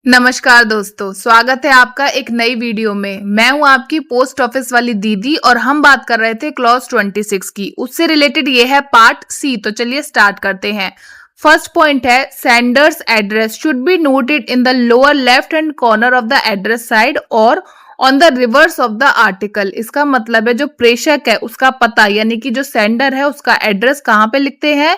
नमस्कार दोस्तों, स्वागत है आपका एक नई वीडियो में। मैं हूं आपकी पोस्ट ऑफिस वाली दीदी और हम बात कर रहे थे क्लॉज 26 की। उससे रिलेटेड ये है पार्ट सी। तो चलिए स्टार्ट करते हैं। फर्स्ट पॉइंट है sender's address should be noted in the lower left hand corner of the address side और on the reverse of the article. इसका मतलब है जो प्रेषक है उसका पता यानी कि जो सेंडर है उसका एड्रेस कहाँ पे लिखते हैं,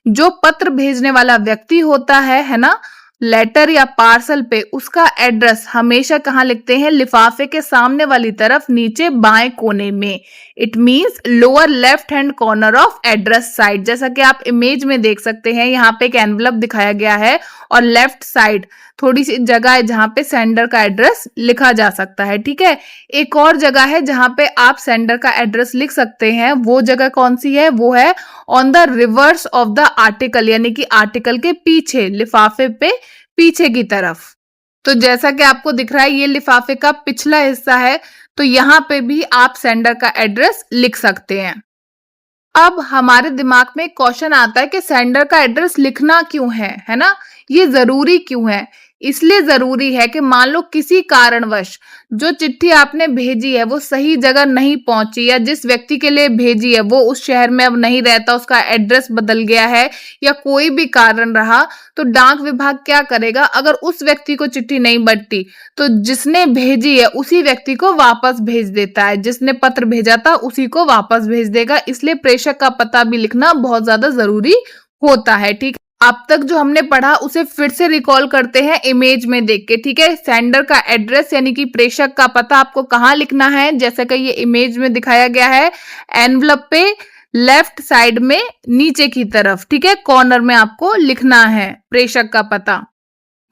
जो पत्र भेजने वाला व्यक्ति होता है ना, लेटर या पार्सल पे, उसका एड्रेस हमेशा कहाँ लिखते हैं, लिफाफे के सामने वाली तरफ नीचे बाएं कोने में। It means lower left hand corner of address side. जैसा कि आप इमेज में देख सकते हैं, यहाँ पे एक एनवलप दिखाया गया है और लेफ्ट साइड थोड़ी सी जगह है जहां पे सेंडर का एड्रेस लिखा जा सकता है। ठीक है, एक और जगह है जहां पे आप सेंडर का एड्रेस लिख सकते हैं। वो जगह कौन सी है? वो है on the reverse of the article, यानी कि आर्टिकल के पीछे, लिफाफे पे पीछे की तरफ। तो जैसा कि आपको दिख रहा है ये लिफाफे का पिछला हिस्सा है, तो यहाँ पे भी आप सेंडर का एड्रेस लिख सकते हैं। अब हमारे दिमाग में क्वेश्चन आता है कि सेंडर का एड्रेस लिखना क्यों है ना, ये जरूरी क्यों है? इसलिए जरूरी है कि मान लो किसी कारणवश जो चिट्ठी आपने भेजी है वो सही जगह नहीं पहुंची, या जिस व्यक्ति के लिए भेजी है वो उस शहर में अब नहीं रहता, उसका एड्रेस बदल गया है, या कोई भी कारण रहा, तो डाक विभाग क्या करेगा? अगर उस व्यक्ति को चिट्ठी नहीं बटती तो जिसने भेजी है उसी व्यक्ति को वापस भेज देता है, जिसने पत्र भेजा था उसी को वापस भेज देगा। इसलिए प्रेषक का पता भी लिखना बहुत ज्यादा जरूरी होता है। ठीक, अब तक जो हमने पढ़ा उसे फिर से रिकॉल करते हैं इमेज में देख के। ठीक है, सेंडर का एड्रेस यानी कि प्रेषक का पता आपको कहाँ लिखना है, जैसा कि ये इमेज में दिखाया गया है, एनवलप पे लेफ्ट साइड में नीचे की तरफ, ठीक है, कॉर्नर में आपको लिखना है प्रेषक का पता।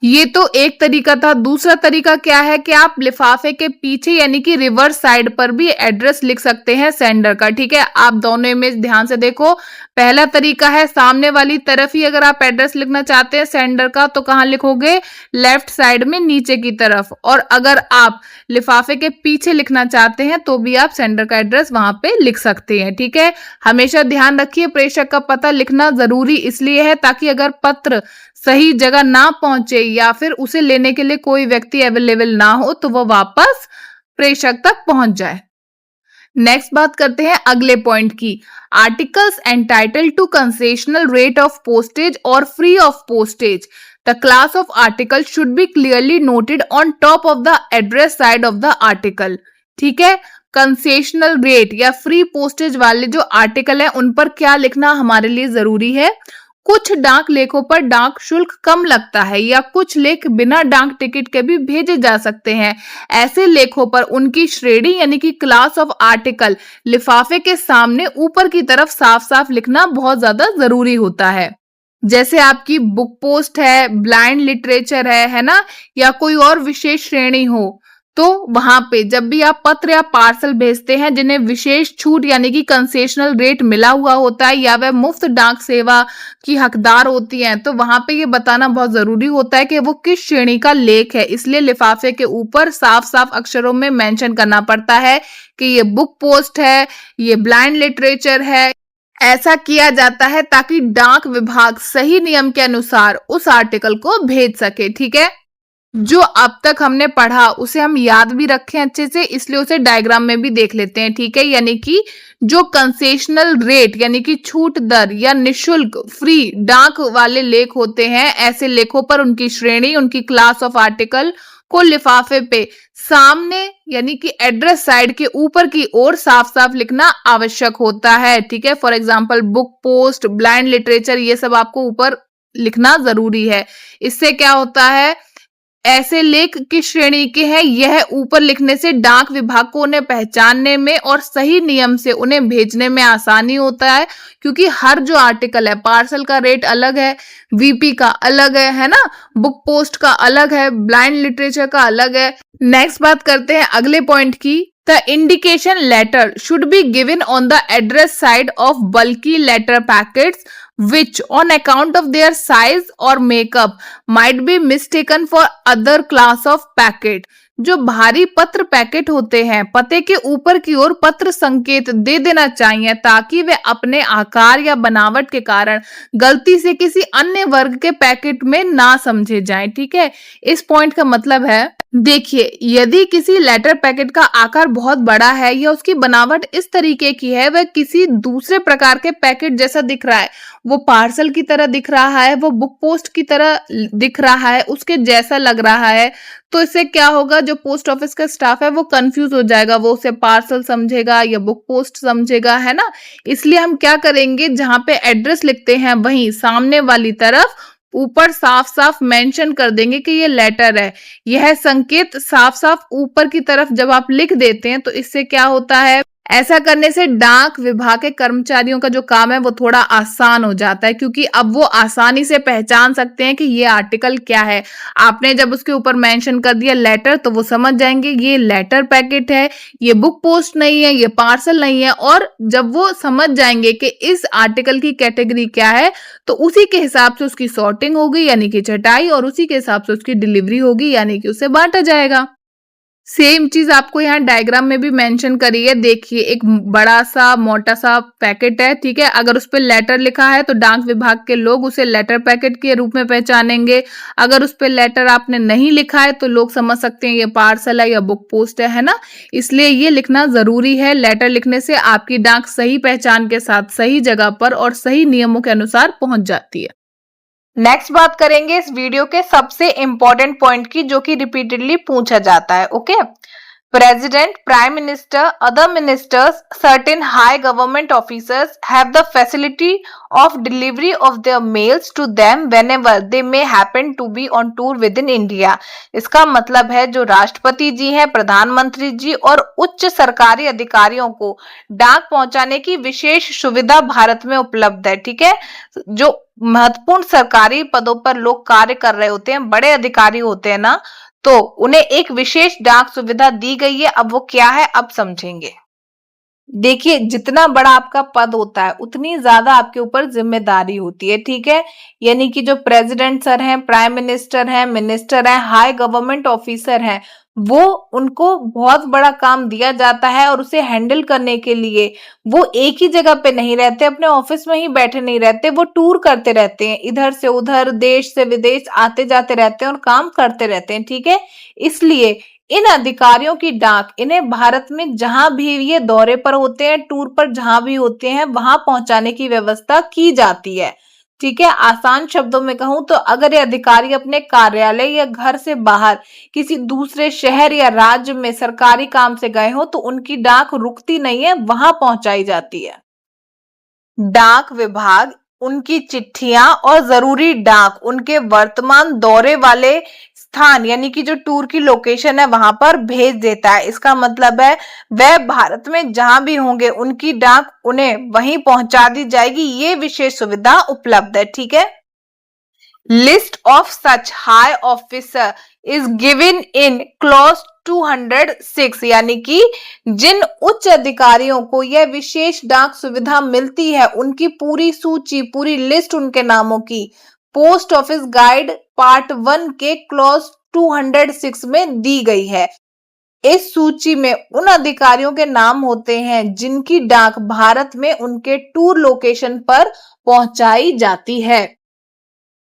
ये तो एक तरीका था। दूसरा तरीका क्या है कि आप लिफाफे के पीछे यानी कि रिवर्स साइड पर भी एड्रेस लिख सकते हैं सेंडर का। ठीक है, आप दोनों इमेज ध्यान से देखो। पहला तरीका है सामने वाली तरफ ही अगर आप एड्रेस लिखना चाहते हैं सेंडर का तो कहाँ लिखोगे? लेफ्ट साइड में नीचे की तरफ। और अगर आप लिफाफे के पीछे लिखना चाहते हैं तो भी आप सेंडर का एड्रेस वहां पे लिख सकते हैं। ठीक है, हमेशा ध्यान रखिए प्रेषक का पता लिखना जरूरी इसलिए है ताकि अगर पत्र सही जगह ना पहुंचे या फिर उसे लेने के लिए कोई व्यक्ति अवेलेबल ना हो तो वह वापस प्रेषक तक पहुंच जाए। नेक्स्ट बात करते हैं अगले पॉइंट की। Articles entitled to concessional rate of postage और free of postage, the class of article should be clearly noted on top of the address side of the article. ठीक है, कंसेशनल रेट या free postage वाले जो article है उन पर क्या लिखना हमारे लिए जरूरी है? कुछ डाक लेखों पर डाक शुल्क कम लगता है या कुछ लेख बिना डाक टिकट के भी भेजे जा सकते हैं। ऐसे लेखों पर उनकी श्रेणी यानी कि क्लास ऑफ आर्टिकल लिफाफे के सामने ऊपर की तरफ साफ साफ लिखना बहुत ज्यादा जरूरी होता है। जैसे आपकी बुक पोस्ट है, ब्लाइंड लिटरेचर है ना, या कोई और विशेष श्रेणी हो, तो वहां पे जब भी आप पत्र या पार्सल भेजते हैं जिन्हें विशेष छूट यानी कि कंसेशनल रेट मिला हुआ होता है या वह मुफ्त डाक सेवा की हकदार होती हैं, तो वहां पे ये बताना बहुत जरूरी होता है कि वो किस श्रेणी का लेख है। इसलिए लिफाफे के ऊपर साफ साफ अक्षरों में मेंशन करना पड़ता है कि ये बुक पोस्ट है, ये ब्लाइंड लिटरेचर है। ऐसा किया जाता है ताकि डाक विभाग सही नियम के अनुसार उस आर्टिकल को भेज सके। ठीक है, जो अब तक हमने पढ़ा उसे हम याद भी रखें अच्छे से, इसलिए उसे डायग्राम में भी देख लेते हैं। ठीक है, यानी कि जो कंसेशनल रेट यानी कि छूट दर या निशुल्क फ्री डाक वाले लेख होते हैं, ऐसे लेखों पर उनकी श्रेणी, उनकी क्लास ऑफ आर्टिकल को लिफाफे पे सामने यानी कि एड्रेस साइड के ऊपर की ओर साफ साफ लिखना आवश्यक होता है। ठीक है, for example book post, blind literature, ये सब आपको ऊपर लिखना जरूरी है। इससे क्या होता है, ऐसे लेख किस श्रेणी के हैं यह वीपर लिखने से डाक विभाग को उन्हें पहचानने में और सही नियम से उन्हें भेजने में आसानी होता है, क्योंकि हर जो आर्टिकल है, पार्सल का रेट अलग है, वीपी का अलग है ना, बुक पोस्ट का अलग है, ब्लाइंड लिटरेचर का अलग है। नेक्स्ट बात करते हैं अगले पॉइंट की। The indication letter should be given on the address side of bulky letter packets which on account of their size or makeup might be mistaken for other class of packet। जो भारी पत्र packet होते हैं पते के ऊपर की ओर पत्र संकेत दे देना चाहिए ताकि वे अपने आकार या बनावट के कारण गलती से किसी अन्य वर्ग के पैकेट में ना समझे जाएं। ठीक है, इस पॉइंट का मतलब है, देखिए यदि किसी लेटर पैकेट का आकार बहुत बड़ा है या उसकी बनावट इस तरीके की है वह किसी दूसरे प्रकार के पैकेट जैसा दिख रहा है, वो पार्सल की तरह दिख रहा है, वो बुक पोस्ट की तरह दिख रहा है, उसके जैसा लग रहा है, तो इससे क्या होगा, जो पोस्ट ऑफिस का स्टाफ है वो कंफ्यूज हो जाएगा, वो उसे पार्सल समझेगा या बुक पोस्ट समझेगा, है ना। इसलिए हम क्या करेंगे, जहां पे एड्रेस लिखते हैं वहीं सामने वाली तरफ ऊपर साफ साफ मेंशन कर देंगे कि ये लेटर है। यह संकेत साफ साफ ऊपर की तरफ जब आप लिख देते हैं तो इससे क्या होता है, ऐसा करने से डाक विभाग के कर्मचारियों का जो काम है वो थोड़ा आसान हो जाता है, क्योंकि अब वो आसानी से पहचान सकते हैं कि ये आर्टिकल क्या है। आपने जब उसके ऊपर मेंशन कर दिया लेटर तो वो समझ जाएंगे ये लेटर पैकेट है, ये बुक पोस्ट नहीं है, ये पार्सल नहीं है। और जब वो समझ जाएंगे कि इस आर्टिकल की कैटेगरी क्या है तो उसी के हिसाब से उसकी सॉर्टिंग होगी यानी कि छटाई, और उसी के हिसाब से उसकी डिलीवरी होगी यानी कि उसे बांटा जाएगा। सेम चीज आपको यहाँ डायग्राम में भी मेंशन करी है। देखिए एक बड़ा सा मोटा सा पैकेट है, ठीक है, अगर उस पर लेटर लिखा है तो डाक विभाग के लोग उसे लेटर पैकेट के रूप में पहचानेंगे। अगर उस पर लेटर आपने नहीं लिखा है तो लोग समझ सकते हैं ये पार्सल है या बुक पोस्ट है ना। इसलिए ये लिखना जरूरी है। लेटर लिखने से आपकी डाक सही पहचान के साथ सही जगह पर और सही नियमों के अनुसार पहुंच जाती है। नेक्स्ट बात करेंगे इस वीडियो के सबसे इंपॉर्टेंट पॉइंट की, जो कि रिपीटेडली पूछा जाता है। Okay, president, prime minister, other ministers, certain high government officers have the facility of delivery of their mails to them whenever they may happen to be on tour within India। इसका मतलब है जो राष्ट्रपति जी हैं, प्रधानमंत्री जी और उच्च सरकारी अधिकारियों को डाक पहुंचाने की विशेष सुविधा भारत में उपलब्ध है। ठीक है, जो महत्वपूर्ण सरकारी पदों पर लोग कार्य कर रहे होते हैं, बड़े अधिकारी होते हैं ना, तो उन्हें एक विशेष डाक सुविधा दी गई है। अब वो क्या है, अब समझेंगे। देखिए जितना बड़ा आपका पद होता है उतनी ज्यादा आपके ऊपर जिम्मेदारी होती है। ठीक है, यानी कि जो प्रेसिडेंट सर हैं, प्राइम मिनिस्टर हैं, मिनिस्टर हैं, हाई गवर्नमेंट ऑफिसर हैं, वो उनको बहुत बड़ा काम दिया जाता है और उसे हैंडल करने के लिए वो एक ही जगह पे नहीं रहते, अपने ऑफिस में ही बैठे नहीं रहते, वो टूर करते रहते हैं, इधर से उधर, देश से विदेश आते जाते रहते हैं और काम करते रहते हैं। ठीक है, इसलिए इन अधिकारियों की डाक इन्हें भारत में जहां भी ये दौरे पर होते हैं, टूर पर जहां भी होते हैं, वहां पहुंचाने की व्यवस्था की जाती है। ठीक है, आसान शब्दों में कहूं तो अगर ये अधिकारी अपने कार्यालय या घर से बाहर किसी दूसरे शहर या राज्य में सरकारी काम से गए हो तो उनकी डाक रुकती नहीं है, वहां पहुंचाई जाती है। डाक विभाग उनकी चिट्ठियां और जरूरी डाक उनके वर्तमान दौरे वाले स्थान यानी कि जो टूर की लोकेशन है वहां पर भेज देता है। इसका मतलब है वह भारत में जहां भी होंगे उनकी डाक उन्हें वहीं पहुंचा दी जाएगी। ये विशेष सुविधा उपलब्ध है। ठीक है, list of such high officer is given in clause 206 यानी कि जिन उच्च अधिकारियों को यह विशेष डाक सुविधा मिलती है उनकी पूरी सूची, पूरी लिस्ट उनके नामों की पोस्ट ऑफिस गाइड पार्ट 1 के क्लॉज 206 में दी गई है। इस सूची में उन अधिकारियों के नाम होते हैं जिनकी डाक भारत में उनके टूर लोकेशन पर पहुंचाई जाती है।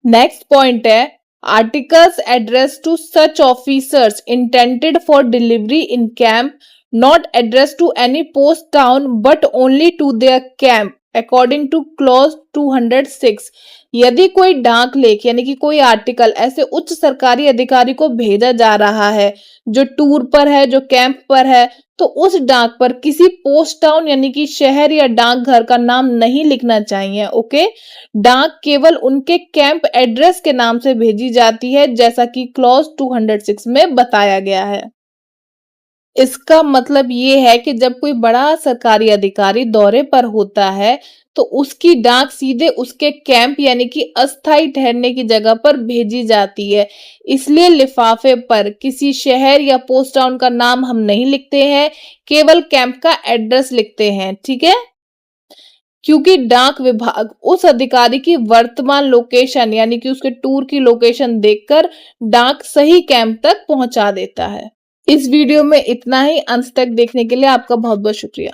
नेक्स्ट पॉइंट है articles address to such officers intended for delivery in camp not address to any post town but only to their camp according to clause 206। यदि कोई डाक लेख यानी कि कोई आर्टिकल ऐसे उच्च सरकारी अधिकारी को भेजा जा रहा है जो टूर पर है, जो कैंप पर है, तो उस डाक पर किसी पोस्ट टाउन यानी कि शहर या डाकघर का नाम नहीं लिखना चाहिए। ओके, डाक केवल उनके कैंप एड्रेस के नाम से भेजी जाती है जैसा कि क्लॉज 206 में बताया गया है। इसका मतलब ये है कि जब कोई बड़ा सरकारी अधिकारी दौरे पर होता है तो उसकी डाक सीधे उसके कैंप यानी कि अस्थायी ठहरने की जगह पर भेजी जाती है। इसलिए लिफाफे पर किसी शहर या पोस्ट टाउन का नाम हम नहीं लिखते हैं, केवल कैंप का एड्रेस लिखते हैं। ठीक है, क्योंकि डाक विभाग उस अधिकारी की वर्तमान लोकेशन यानी कि उसके टूर की लोकेशन देखकर डाक सही कैंप तक पहुंचा देता है। इस वीडियो में इतना ही। अंत तक देखने के लिए आपका बहुत बहुत शुक्रिया।